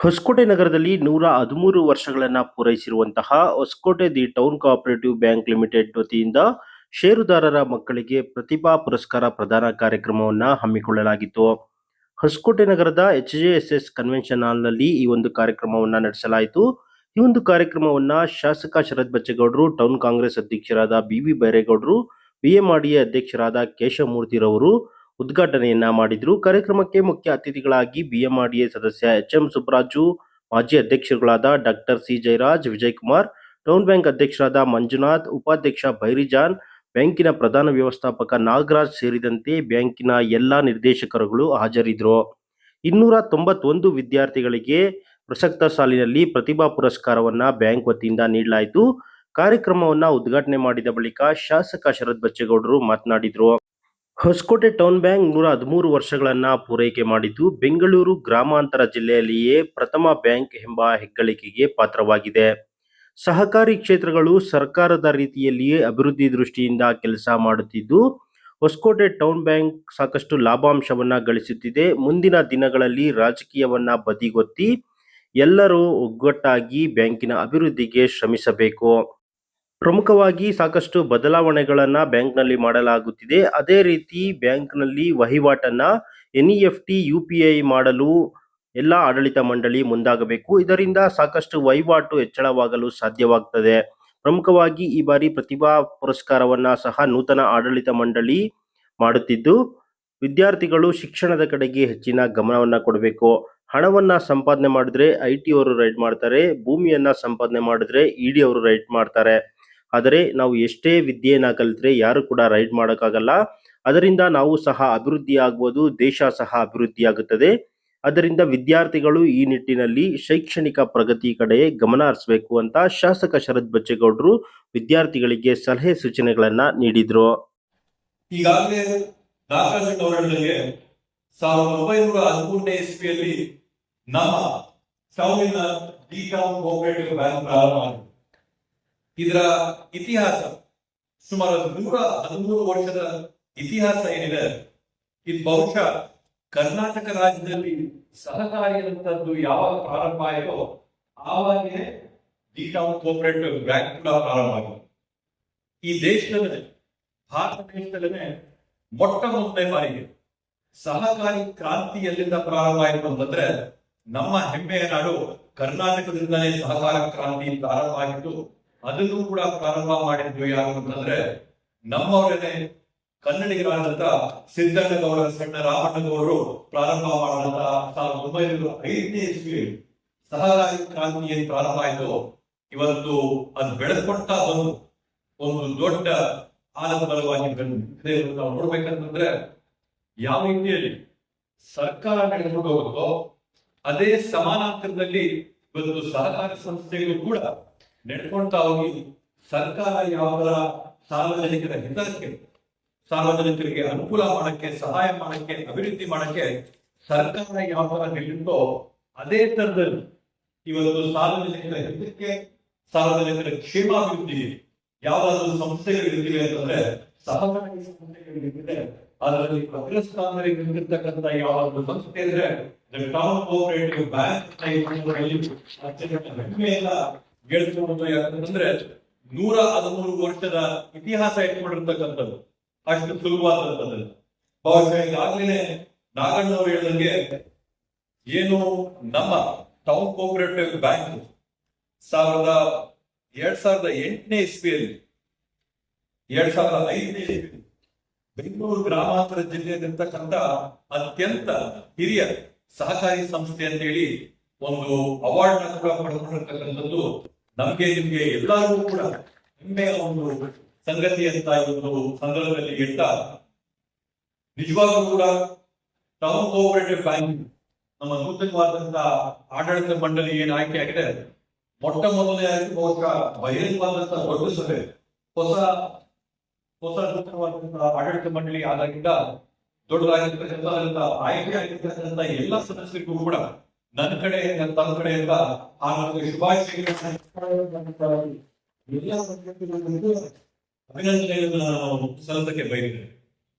ಹೊಸಕೋಟೆ ನಗರದಲ್ಲಿ 113 ವರ್ಷಗಳನ್ನು ಪೂರೈಸಿರುವಂತಹ Hosakote the town cooperative bank limited ವತಿಯಿಂದ ಷೇರುದಾರರ ಮಕ್ಕಳಿಗೆ ಪ್ರತಿಭಾ ಪುರಸ್ಕಾರ ಪ್ರದಾನ ಕಾರ್ಯಕ್ರಮವನ್ನು ಹಮ್ಮಿಕೊಳ್ಳಲಾಗಿತ್ತು. ಹೊಸಕೋಟೆ ನಗರದ HJSS ಕನ್ವೆನ್ಷನ್ ಹಾಲ್ನಲ್ಲಿ ಈ ಒಂದು ಕಾರ್ಯಕ್ರಮವನ್ನು ನಡೆಸಲಾಯಿತು. ಈ ಒಂದು ಕಾರ್ಯಕ್ರಮವನ್ನು ಶಾಸಕ ಶರತ್ ಬಚ್ಚೇಗೌಡರು, ಟೌನ್ ಕಾಂಗ್ರೆಸ್ ಅಧ್ಯಕ್ಷರಾದ BV ಬೈರೇಗೌಡರು, BMRDA ಅಧ್ಯಕ್ಷರಾದ ಕೇಶವಮೂರ್ತಿರವರು ಉದ್ಘಾಟನೆಯನ್ನ ಮಾಡಿದ್ರು. ಕಾರ್ಯಕ್ರಮಕ್ಕೆ ಮುಖ್ಯ ಅತಿಥಿಗಳಾಗಿ BMRDA ಸದಸ್ಯ HM ಸುಬ್ಬರಾಜು, ಮಾಜಿ ಅಧ್ಯಕ್ಷರುಗಳಾದ doctor C Jayaraj, Vijayakumar, town bank ಅಧ್ಯಕ್ಷರಾದ ಮಂಜುನಾಥ್, ಉಪಾಧ್ಯಕ್ಷ ಭೈರಿಜಾನ್, ಬ್ಯಾಂಕಿನ ಪ್ರಧಾನ ವ್ಯವಸ್ಥಾಪಕ ನಾಗರಾಜ್ ಸೇರಿದಂತೆ ಬ್ಯಾಂಕಿನ ಎಲ್ಲಾ ನಿರ್ದೇಶಕರುಗಳು ಹಾಜರಿದ್ದರು. 291 ವಿದ್ಯಾರ್ಥಿಗಳಿಗೆ ಪ್ರಸಕ್ತ ಸಾಲಿನಲ್ಲಿ ಪ್ರತಿಭಾ ಪುರಸ್ಕಾರವನ್ನ ಬ್ಯಾಂಕ್ ವತಿಯಿಂದ ನೀಡಲಾಯಿತು. ಕಾರ್ಯಕ್ರಮವನ್ನ ಉದ್ಘಾಟನೆ ಮಾಡಿದ ಬಳಿಕ ಶಾಸಕ ಶರತ್ ಬಚ್ಚೇಗೌಡರು ಮಾತನಾಡಿದರು. ಹೊಸಕೋಟೆ ಟೌನ್ ಬ್ಯಾಂಕ್ 113 ವರ್ಷಗಳನ್ನ ಪೂರೈಕೆ ಮಾಡಿದ್ದು, ಬೆಂಗಳೂರು ಗ್ರಾಮಾಂತರ ಜಿಲ್ಲೆಯಲ್ಲಿಯೇ ಪ್ರಥಮ ಬ್ಯಾಂಕ್ ಎಂಬ ಹೆಗ್ಗಳಿಕೆಗೆ ಪಾತ್ರವಾಗಿದೆ. ಸಹಕಾರಿ ಕ್ಷೇತ್ರಗಳು ಸರ್ಕಾರದ ರೀತಿಯಲ್ಲಿಯೇ ಅಭಿವೃದ್ಧಿ ದೃಷ್ಟಿಯಿಂದ ಕೆಲಸ ಮಾಡುತ್ತಿದ್ದು, ಹೊಸಕೋಟೆ ಟೌನ್ ಬ್ಯಾಂಕ್ ಸಾಕಷ್ಟು ಲಾಭಾಂಶವನ್ನ ಗಳಿಸುತ್ತಿದೆ. ಮುಂದಿನ ದಿನಗಳಲ್ಲಿ ರಾಜಕೀಯವನ್ನ ಬದಿಗೊತ್ತಿ ಎಲ್ಲರೂ ಒಗ್ಗಟ್ಟಾಗಿ ಬ್ಯಾಂಕಿನ ಅಭಿವೃದ್ಧಿಗೆ ಶ್ರಮಿಸಬೇಕು. ಪ್ರಮುಖವಾಗಿ ಸಾಕಷ್ಟು ಬದಲಾವಣೆಗಳನ್ನು ಬ್ಯಾಂಕ್ನಲ್ಲಿ ಮಾಡಲಾಗುತ್ತಿದೆ. ಅದೇ ರೀತಿ ಬ್ಯಾಂಕ್ನಲ್ಲಿ ವಹಿವಾಟನ್ನು NEFT UPI ಮಾಡಲು ಎಲ್ಲ ಆಡಳಿತ ಮಂಡಳಿ ಮುಂದಾಗಬೇಕು. ಇದರಿಂದ ಸಾಕಷ್ಟು ವಹಿವಾಟು ಹೆಚ್ಚಳವಾಗಲು ಸಾಧ್ಯವಾಗ್ತದೆ. ಪ್ರಮುಖವಾಗಿ ಈ ಬಾರಿ ಪ್ರತಿಭಾ ಪುರಸ್ಕಾರವನ್ನು ಸಹ ನೂತನ ಆಡಳಿತ ಮಂಡಳಿ ಮಾಡುತ್ತಿದ್ದು, ವಿದ್ಯಾರ್ಥಿಗಳು ಶಿಕ್ಷಣದ ಕಡೆಗೆ ಹೆಚ್ಚಿನ ಗಮನವನ್ನು ಕೊಡಬೇಕು. ಹಣವನ್ನು ಸಂಪಾದನೆ ಮಾಡಿದ್ರೆ IT ಅವರು ರೈಡ್ ಮಾಡ್ತಾರೆ, ಭೂಮಿಯನ್ನು ಸಂಪಾದನೆ ಮಾಡಿದ್ರೆ ED ಅವರು ರೈಡ್ ಮಾಡ್ತಾರೆ. ಆದರೆ ನಾವು ಎಷ್ಟೇ ವಿದ್ಯೆಯನ್ನು ಕಲಿತ್ರೆ ಯಾರು ಕೂಡ ರೈಡ್ ಮಾಡೋಕ್ಕಾಗಲ್ಲ. ಅದರಿಂದ ನಾವು ಸಹ ಅಭಿವೃದ್ಧಿ ಆಗ್ಬೋದು, ದೇಶ ಸಹ ಅಭಿವೃದ್ಧಿ ಆಗುತ್ತದೆ. ಅದರಿಂದ ವಿದ್ಯಾರ್ಥಿಗಳು ಈ ನಿಟ್ಟಿನಲ್ಲಿ ಶೈಕ್ಷಣಿಕ ಪ್ರಗತಿ ಕಡೆ ಗಮನ ಹರಿಸಬೇಕು ಅಂತ ಶಾಸಕ ಶರತ್ ಬಚ್ಚೇಗೌಡರು ವಿದ್ಯಾರ್ಥಿಗಳಿಗೆ ಸಲಹೆ ಸೂಚನೆಗಳನ್ನ ನೀಡಿದ್ರು. ಈಗಾಗಲೇ ನಾಗರಾಜ್ ಅವರಿಗೆ 1913ನೇ ಇಸ್ವಿಯಲ್ಲಿ ನಮ್ಮ ಟೌನಿನ ದಿ ಟೌನ್ ಕೋಆಪರೇಟಿವ್ ಬ್ಯಾಂಕ್ ಪ್ರಾರಂಭವಾಗಿದೆ. ಇದರ ಇತಿಹಾಸ ಸುಮಾರು 113 ವರ್ಷದ ಇತಿಹಾಸ ಏನಿದೆ, ಇದು ಬಹುಶಃ ಕರ್ನಾಟಕ ರಾಜ್ಯದಲ್ಲಿ ಸಹಕಾರಿ ಅಂತದ್ದು ಯಾವಾಗ ಪ್ರಾರಂಭ ಆಯಿತೋ ಆವಾಗಲೇ ದಿ ಟೌನ್ ಕೋಆಪರೇಟಿವ್ ಬ್ಯಾಂಕ್ ಕೂಡ ಪ್ರಾರಂಭ ಆಗಿದೆ. ಈ ದೇಶದಲ್ಲಿ, ಭಾರತ ದೇಶದಲ್ಲೇ ಮೊಟ್ಟ ಮೊದಲನೇ ಬಾರಿಗೆ ಸಹಕಾರಿ ಕ್ರಾಂತಿ ಎಲ್ಲಿಂದ ಪ್ರಾರಂಭ ಆಯಿತು ಅಂತಂದ್ರೆ, ನಮ್ಮ ಹೆಮ್ಮೆಯ ನಾಡು ಕರ್ನಾಟಕದಿಂದಲೇ ಸಹಕಾರ ಕ್ರಾಂತಿ ಪ್ರಾರಂಭ ಆಗಿತ್ತು. ಅದನ್ನು ಕೂಡ ಪ್ರಾರಂಭ ಮಾಡಿದ್ವಿ ಯಾರು ಅಂತಂದ್ರೆ ನಮ್ಮವರೇ ಕನ್ನಡಿಗರಾದಂತ ಸಿದ್ದಣ್ಣಗೌಡ, ಸಣ್ಣ ರಾಮಣ್ಣಗೌಡರು ಪ್ರಾರಂಭ ಮಾಡಿದಂತ 1905ನೇ ಇಸ್ವಿ ಸಹಕಾರಿ ಕ್ರಾಂತಿ ಏನು ಪ್ರಾರಂಭ ಆಯಿತು, ಇವತ್ತು ಅದು ಬೆಳೆದುಕೊಳ್ತಾ ಬಂದು ಒಂದು ದೊಡ್ಡ ಆಲಂಬಲವಾಗಿ ಬಂದಿದೆ. ನಾವು ನೋಡ್ಬೇಕಂತಂದ್ರೆ ಯಾವ ರೀತಿಯಲ್ಲಿ ಸರ್ಕಾರ ನಡೆದುಕೊಂಡು ಹೋಗುತ್ತೋ ಅದೇ ಸಮಾನಾಂತರದಲ್ಲಿ ಇವತ್ತು ಸಹಕಾರಿ ಸಂಸ್ಥೆಗಳು ಕೂಡ ನಡೆದುಕೊಳ್ತಾ ಹೋಗಿ ಸರ್ಕಾರ ಯಾವ ಸಾರ್ವಜನಿಕರ ಹಿತಕ್ಕೆ, ಸಾರ್ವಜನಿಕರಿಗೆ ಅನುಕೂಲ ಮಾಡಕ್ಕೆ, ಸಹಾಯ ಮಾಡಕ್ಕೆ, ಅಭಿವೃದ್ಧಿ ಮಾಡಕ್ಕೆ ಸರ್ಕಾರ ಯಾವ ತರ ನಿಲ್ಲುತ್ತೋ ಅದೇ ತರದಲ್ಲಿ ಇವತ್ತು ಸಾರ್ವಜನಿಕರ ಹಿತಕ್ಕೆ, ಸಾರ್ವಜನಿಕರ ಕ್ಷೇಮಾಭಿವೃದ್ಧಿ ಯಾವ್ದಾದ್ರು ಸಂಸ್ಥೆಗಳಿರ್ತಿವೆ ಅಂತಂದ್ರೆ ಸಹಕಾರಿ ಸಂಸ್ಥೆಗಳಿರ್ತಿದೆ. ಅದರಲ್ಲಿ ಅಗ್ರಸ್ಥಾನದಲ್ಲಿ ನಿಂತಿರ್ತಕ್ಕಂಥ ಯಾವಾದ್ರು ಸಂಸ್ಥೆ ಇದ್ರೆ ಟೌನ್ ಕೋಆಪರೇಟಿವ್ ಬ್ಯಾಂಕ್ ಹೆಮ್ಮೆಯನ್ನ ಗೆಲ್ಸ್ಕೊಂಡು, ಯಾಕಂತಂದ್ರೆ 113 ವರ್ಷದ ಇತಿಹಾಸ ಇಟ್ಕೊಂಡಿರ್ತಕ್ಕಂಥದ್ದು ಅಷ್ಟು ಸುಲಭವಾದಂಥದ್ದು. ಬಹುಶಃ ಈಗಾಗಲೇ ನಾಗಣ್ಣವರು ಹೇಳಿದಂಗೆ ಏನು ನಮ್ಮ ಟೌನ್ ಕೋಆಪರೇಟಿವ್ ಬ್ಯಾಂಕ್ 2008ನೇ ಇಸ್ವಿಯಲ್ಲಿ 2005ನೇ ಇಸ್ವಿ ಬೆಂಗಳೂರು ಗ್ರಾಮಾಂತರ ಜಿಲ್ಲೆಯಲ್ಲಿರ್ತಕ್ಕಂಥ ಅತ್ಯಂತ ಹಿರಿಯ ಸಹಕಾರಿ ಸಂಸ್ಥೆ ಅಂತ ಹೇಳಿ ಒಂದು ಅವಾರ್ಡ್ ಕೂಡ ಪಡೆದುಕೊಂಡಿರ್ತಕ್ಕಂಥದ್ದು ನಮ್ಗೆ ನಿಮ್ಗೆ ಎಲ್ಲರಿಗೂ ಕೂಡ ಹೆಮ್ಮೆಯ ಒಂದು ಸಂಗತಿ ಅಂತ ಒಂದು ಸಂದರ್ಭದಲ್ಲಿ ಹೇಳ್ತಾ, ನಿಜವಾಗ್ಲೂ ಕೂಡ ಟೌನ್ ಕೋಆಪರೇಟಿವ್ ಬ್ಯಾಂಕ್ ನಮ್ಮ ನೂತನವಾದಂತಹ ಆಡಳಿತ ಮಂಡಳಿ ಏನು ಆಯ್ಕೆ ಆಗಿದೆ, ಮೊಟ್ಟ ಮೊದಲನೇ ಬಹುಶಃ ಬಹಿರಂಗವಾದಂತಹ ದೊಡ್ಡ ಸಭೆ, ಹೊಸ ನೂತನವಾದಂತಹ ಆಡಳಿತ ಮಂಡಳಿ ಆದಾಗಿಂದ ದೊಡ್ಡದಾಗಿರ್ತಕ್ಕಂಥ ಆಯ್ಕೆ ಆಗಿರ್ತಕ್ಕಂಥ ಎಲ್ಲ ಸದಸ್ಯರಿಗೂ ಕೂಡ ನನ್ನ ಕಡೆ, ತನ್ನ ಕಡೆಯಿಂದ ಅಭಿನಂದನೆಗಳನ್ನು ನಾವು ಸಲ್ಲಿಸಕ್ಕೆ ಬಯಸಿದ್ದೇವೆ.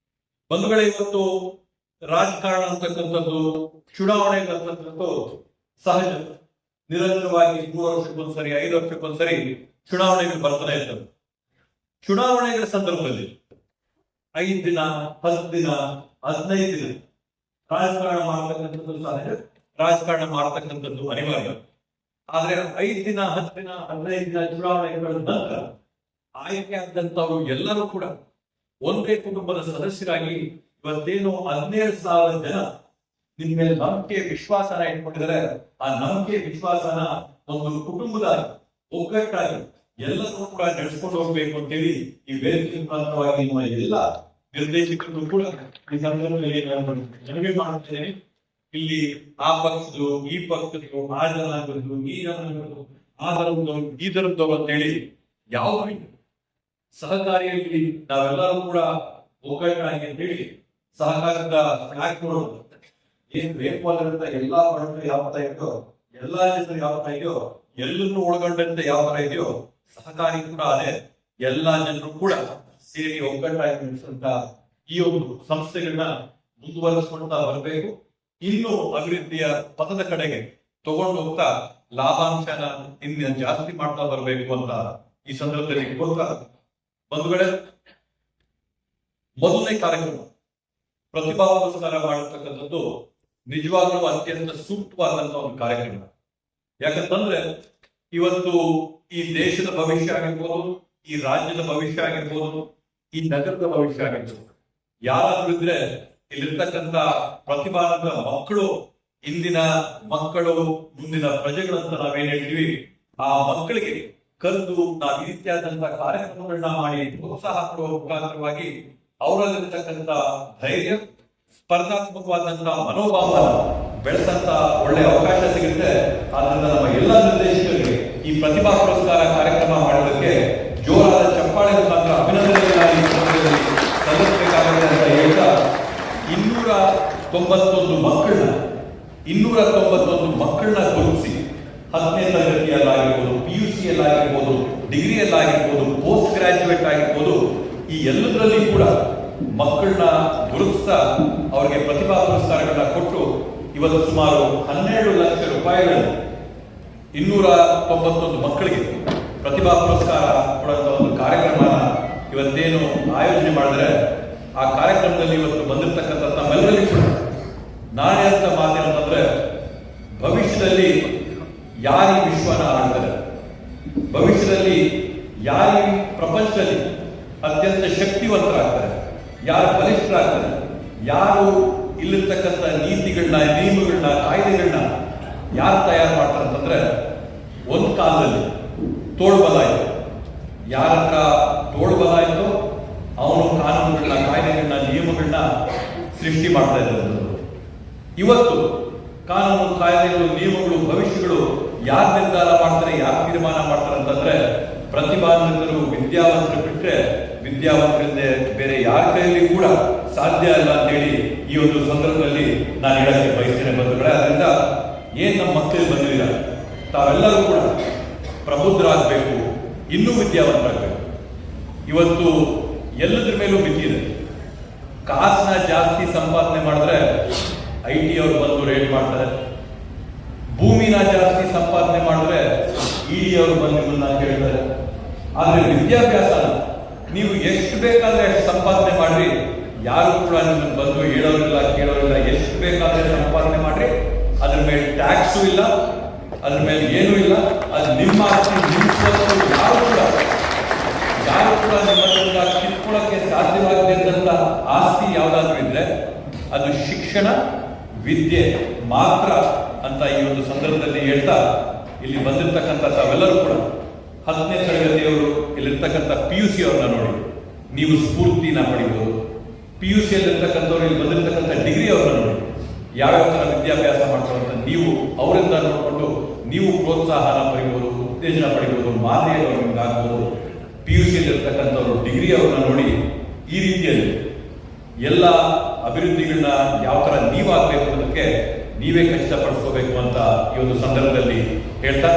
ಬಂಧುಗಳೇ, ಇವತ್ತು ರಾಜಕಾರಣ ಅಂತಕ್ಕಂಥದ್ದು, ಚುನಾವಣೆ ಅಂತಕ್ಕಂಥದ್ದು ಸಹಜ. ನಿರಂತರವಾಗಿ 3 ವರ್ಷಕ್ಕೊಂದ್ಸರಿ 5 ವರ್ಷಕ್ಕೊಂದ್ಸರಿ ಚುನಾವಣೆಗಳು ಬರ್ತಾನೆ ಇರ್ತವೆ. ಚುನಾವಣೆಗಳ ಸಂದರ್ಭದಲ್ಲಿ 5 ದಿನ 10 ದಿನ 15 ದಿನ ರಾಜಕಾರಣ ಮಾಡತಕ್ಕಂಥದ್ದು ಸಹಜ, ರಾಜಕಾರಣ ಮಾಡತಕ್ಕಂಥದ್ದು ಅನಿವಾರ್ಯ. ಆದ್ರೆ 5 ದಿನ 10 ದಿನ 15 ದಿನ ಚುನಾವಣೆಗಳ ನಂತರ ಆಯ್ಕೆ ಆದಂತವರು ಎಲ್ಲರೂ ಕೂಡ ಒಂದೇ ಕುಟುಂಬದ ಸದಸ್ಯರಾಗಿ ಇವತ್ತೇನು 17,000 ಜನ ನಿಮ್ಮ ಮೇಲೆ ನಂಬಿಕೆ ವಿಶ್ವಾಸನ ಇಟ್ಕೊಂಡಿದ್ದಾರೆ. ಆ ನಂಬಿಕೆ ವಿಶ್ವಾಸನ ಒಂದು ಕುಟುಂಬದ ಒಗ್ಗಟ್ಟಾಗಿ ಎಲ್ಲರೂ ಕೂಡ ನಡೆಸ್ಕೊಂಡು ಹೋಗ್ಬೇಕು ಅಂತೇಳಿ ಈ ವೇದಿಕೆ ಮುಖಾಂತರವಾಗಿ ನಿಮ್ಮ ಎಲ್ಲ ನಿರ್ದೇಶಕರು ಕೂಡ ಈ ಸಂದರ್ಭದಲ್ಲಿ ನನಗೆ ಮಾಡುತ್ತೇನೆ. ಇಲ್ಲಿ ಆ ಪಕ್ಷದ್ದು ಈ ಪಕ್ಷದ್ದು ಆ ಜನಾಂಗದ್ದು ಈ ಜನಾಂಗದ್ದು ಆ ಧರ್ಮದ್ದು ಈ ಧರ್ಮದವರು ಅಂತೇಳಿ ಯಾವ ಸಹಕಾರಿಯಲ್ಲಿ ನಾವೆಲ್ಲರೂ ಕೂಡ ಒಗ್ಗಟ್ಟಾಗಿ ಅಂತೇಳಿ ಸಹಕಾರದ ಫ್ಲಾಗ್ಗಳು ಏನ್ ಬೇಕು ಅದರಂತ ಎಲ್ಲಾ ವರ್ಗಗಳು ಯಾವ ತರ ಇದೆಯೋ, ಎಲ್ಲಾ ಜನರು ಯಾವ ತರ ಇದೆಯೋ, ಎಲ್ಲರನ್ನು ಒಳಗೊಂಡಂತೆ ಯಾವ ತರ ಇದೆಯೋ ಸಹಕಾರಿ ಕೂಡ ಅದೇ. ಎಲ್ಲಾ ಜನರು ಕೂಡ ಸೇರಿ ಒಗ್ಗಟ್ಟಾಗಿ ನಡೆಸುವಂತ ಈ ಒಂದು ಸಂಸ್ಥೆಗಳನ್ನ ಮುಂದುವರಿಸಿಕೊಳ್ತಾ ಬರಬೇಕು. ಇನ್ನು ಅಭಿವೃದ್ಧಿಯ ಪಥದ ಕಡೆಗೆ ತಗೊಂಡು ಹೋಗ್ತಾ ಲಾಭಾಂಶನ ಇನ್ನು ಜಾಸ್ತಿ ಮಾಡ್ತಾ ಬರಬೇಕು ಅಂತ ಈ ಸಂದರ್ಭದಲ್ಲಿ ಕೊಡ್ತಾ ಬಂಧುಗಳೇ, ಮೊದಲನೇ ಕಾರ್ಯಕ್ರಮ ಪ್ರತಿಭಾ ಪುರಸ್ಕಾರ ಮಾಡತಕ್ಕಂಥದ್ದು ನಿಜವಾಗ್ಲೂ ಅತ್ಯಂತ ಸೂಕ್ತವಾದಂತಹ ಒಂದು ಕಾರ್ಯಕ್ರಮ. ಯಾಕಂತಂದ್ರೆ ಇವತ್ತು ಈ ದೇಶದ ಭವಿಷ್ಯ ಆಗಿರ್ಬೋದು, ಈ ರಾಜ್ಯದ ಭವಿಷ್ಯ ಆಗಿರ್ಬೋದು, ಈ ನಗರದ ಭವಿಷ್ಯ ಆಗಿರ್ಬೋದು, ಯಾರಾದ್ರೂ ಇದ್ರೆ ಇಲ್ಲಿರ್ತಕ್ಕಂಥ ಪ್ರತಿಭಾವಂತ ಮಕ್ಕಳು ಇಂದಿನ ಮಕ್ಕಳು ಮುಂದಿನ ಪ್ರಜೆಗಳಂತ ನಾವೇನ್ ಹೇಳ್ತೀವಿ, ಆ ಮಕ್ಕಳಿಗೆ ಕರೆದು ನಾವು ಈ ರೀತಿಯಾದಂತಹ ಕಾರ್ಯಕ್ರಮಗಳನ್ನ ಮಾಡಿ ಪ್ರೋತ್ಸಾಹ ಕೊಡುವ ಮುಖಾಂತರವಾಗಿ ಅವರಲ್ಲಿರ್ತಕ್ಕಂಥ ಧೈರ್ಯ, ಸ್ಪರ್ಧಾತ್ಮಕವಾದಂತಹ ಮನೋಭಾವನ ಬೆಳೆಸಂತ ಒಳ್ಳೆ ಅವಕಾಶ ಸಿಗುತ್ತೆ. ಆದ್ರಿಂದ ನಮ್ಮ ಎಲ್ಲ ನಿರ್ದೇಶಕರಿಗೆ ಈ ಪ್ರತಿಭಾ ಪುರಸ್ಕಾರ ಕಾರ್ಯಕ್ರಮ ಮಾಡೋದಕ್ಕೆ ಜೋರಾದ ಚಪ್ಪಾಳೆ ಮುಖಾಂತರ ಅಭಿನಂದನೆಗಳಾಗಿ ಸಲ್ಲಿಸಬೇಕಾಗುತ್ತೆ ಅಂತ ಹೇಳ್ತಾ 291 ಮಕ್ಕಳನ್ನ ಗುರುತಿಸಿ 10ನೇ ತರಗತಿಯಲ್ಲಾಗಿರ್ಬೋದು, PUCಯಲ್ಲಾಗಿರ್ಬೋದು, ಡಿಗ್ರಿಯಲ್ಲಾಗಿರ್ಬೋದು, ಪೋಸ್ಟ್ ಗ್ರಾಜ್ಯುಯೇಟ್ ಆಗಿರ್ಬೋದು, ಈ ಎಲ್ಲದರಲ್ಲಿ ಕೂಡ ಮಕ್ಕಳನ್ನ ಗುರುತಿಸ್ತಾ ಅವರಿಗೆ ಪ್ರತಿಭಾ ಪುರಸ್ಕಾರಗಳನ್ನ ಕೊಟ್ಟು ಇವತ್ತು ಸುಮಾರು 12 ಲಕ್ಷ ರೂಪಾಯಿಗಳನ್ನು 291 ಮಕ್ಕಳಿಗೆ ಪ್ರತಿಭಾ ಪುರಸ್ಕಾರ ಕೊಡುವಂತ ಒಂದು ಕಾರ್ಯಕ್ರಮನ ಇವತ್ತೇನು ಆಯೋಜನೆ ಮಾಡಿದ್ರೆ, ಆ ಕಾರ್ಯಕ್ರಮದಲ್ಲಿ ಇವತ್ತು ಬಂದಿರತಕ್ಕಂಥ ನಮ್ಮೆಲ್ಲರಿಗೂ ಕೂಡ ನಾಳೆ ಅಂತ ಮಾತೇನಂತಂದ್ರೆ, ಭವಿಷ್ಯದಲ್ಲಿ ಯಾರು ವಿಶ್ವನ ಆಳ್ತಾರೆ, ಭವಿಷ್ಯದಲ್ಲಿ ಯಾರು ಪ್ರಪಂಚದಲ್ಲಿ ಅತ್ಯಂತ ಶಕ್ತಿವಂತರಾಗ್ತಾರೆ, ಯಾರು ಬಲಿಷ್ಠರಾಗ್ತಾರೆ, ಯಾರು ಇಲ್ಲಿರ್ತಕ್ಕಂಥ ನೀತಿಗಳನ್ನ, ನಿಯಮಗಳನ್ನ, ಕಾಯ್ದೆಗಳನ್ನ ಯಾರು ತಯಾರು ಮಾಡ್ತಾರೆ ಅಂತಂದ್ರೆ, ಒಂದು ಕಾಲದಲ್ಲಿ ತೋಳ್ಬಲ ಇತ್ತು. ಯಾರ ಹತ್ರ ತೋಳ್ಬಲ ಇತ್ತು ಅವನು ಕಾನೂನುಗಳನ್ನ, ಕಾಯ್ದೆಗಳನ್ನ, ನಿಯಮಗಳನ್ನ ಸೃಷ್ಟಿ ಮಾಡ್ತಾ ಇದ್ದಾರೆ. ಇವತ್ತು ಕಾನೂನು, ಕಾಯ್ದೆಗಳು, ನಿಯಮಗಳು, ಭವಿಷ್ಯಗಳು ಯಾರು ನಿರ್ಧಾರ ಮಾಡ್ತಾರೆ, ಯಾರು ತೀರ್ಮಾನ ಮಾಡ್ತಾರೆ ಅಂತಂದ್ರೆ, ಪ್ರತಿಭಾನ್ವಿತರು, ವಿದ್ಯಾವಂತರು ಬಿಟ್ರೆ ವಿದ್ಯಾವಂತರಿಂದ ಬೇರೆ ಯಾರ ಕೈಯಲ್ಲಿ ಕೂಡ ಸಾಧ್ಯ ಇಲ್ಲ ಅಂತ ಹೇಳಿ ಈ ಒಂದು ಸಂದರ್ಭದಲ್ಲಿ ನಾನು ಹೇಳಕ್ಕೆ ಬಯಸ್ತೇನೆ ಬಂಧುಗಳೇ. ಅದರಿಂದ ಏನ್ ನಮ್ಮ ಮಕ್ಕಳು ಬಂದಿಲ್ಲ, ತಾವೆಲ್ಲರೂ ಕೂಡ ಪ್ರಬುದ್ಧರಾಗಬೇಕು, ಇನ್ನೂ ವಿದ್ಯಾವಂತರಾಗಬೇಕು. ಇವತ್ತು ಎಲ್ಲದ್ರ ಮೇಲೂ ಮಿತಿ ಇದೆ. ಕಾಸನ್ನ ಜಾಸ್ತಿ ಸಂಪಾದನೆ ಮಾಡಿದ್ರೆ IT ಅವರು ಬಂದು ರೇಟ್ ಮಾಡ್ತಾರೆ, ಭೂಮಿನ ಜಾಸ್ತಿ ಸಂಪಾದನೆ ಮಾಡಿದ್ರೆ ED ಅವರು ಬಂದು ನಿಮ್ಮನ್ನ ಕೇಳ್ತಾರೆ. ಆದ್ರೆ ವಿದ್ಯಾಭ್ಯಾಸ ನೀವು ಎಷ್ಟು ಬೇಕಾದ್ರೆ ಅಷ್ಟು ಸಂಪಾದನೆ ಮಾಡ್ರಿ, ಯಾರು ಕೂಡ ನಿಮ್ಮನ್ನು ಬಂದು ಹೇಳೋರಿಲ್ಲ, ಕೇಳೋರಿಲ್ಲ. ಎಷ್ಟು ಬೇಕಾದ್ರೆ ಸಂಪಾದನೆ ಮಾಡ್ರಿ, ಅದ್ರ ಮೇಲೆ ಟ್ಯಾಕ್ಸು ಇಲ್ಲ, ಅದ್ರ ಮೇಲೆ ಏನೂ ಇಲ್ಲ. ಅದು ನಿಮ್ಮ ಆಸ್ತಿ, ನಿಮ್ಮ ಸ್ವತ್ತು. ಯಾರು ಕೂಡ ನಿಮ್ಮ ಕಿತ್ಕೊಳ್ಳೋಕೆ ಸಾಧ್ಯವಾಗದಿದ್ದಂತ ಆಸ್ತಿ ಯಾವ್ದಾದ್ರು ಇದ್ರೆ ಅದು ಶಿಕ್ಷಣ, ವಿದ್ಯೆ ಮಾತ್ರ ಅಂತ ಈ ಒಂದು ಸಂದರ್ಭದಲ್ಲಿ ಹೇಳ್ತಾ, ಇಲ್ಲಿ ಬಂದಿರತಕ್ಕಂಥ ತಾವೆಲ್ಲರೂ ಕೂಡ 10ನೇ ತರಗತಿಯವರು ಇಲ್ಲಿರ್ತಕ್ಕಂಥ PUC ಅವ್ರನ್ನ ನೋಡಿ ನೀವು ಸ್ಫೂರ್ತಿನ ಪಡಿಬಹುದು. PUCಯಲ್ಲಿರ್ತಕ್ಕಂಥವ್ರು ಇಲ್ಲಿ ಬಂದಿರತಕ್ಕಂಥ ಡಿಗ್ರಿ ಅವ್ರನ್ನ ನೋಡಿ ಯಾವ್ಯಾವ ತರ ವಿದ್ಯಾಭ್ಯಾಸ ಮಾಡ್ತಾರಂತ ನೀವು ಅವರಿಂದ ನೋಡಿಕೊಂಡು ನೀವು ಪ್ರೋತ್ಸಾಹನ ಪಡಿಬಹುದು, ಉತ್ತೇಜನ ಪಡಿಬಹುದು, ಮಾದರಿಯನ್ನು ನಿಮ್ಗೆ ಆಗ್ಬೋದು. PUCಯಲ್ಲಿರ್ತಕ್ಕಂಥವ್ರು ಡಿಗ್ರಿ ಅವ್ರನ್ನ ನೋಡಿ ಈ ರೀತಿಯಲ್ಲಿ ಎಲ್ಲ ಅಭಿವೃದ್ಧಿಗಳನ್ನ ಯಾವ ತರ ನೀವಾಗಬೇಕು ಅನ್ನೋದಕ್ಕೆ ನೀವೇ ಖಚಿತಪಡಿಸ್ಕೋಬೇಕು ಅಂತ ಈ ಒಂದು ಸಂದರ್ಭದಲ್ಲಿ ಹೇಳ್ತಾ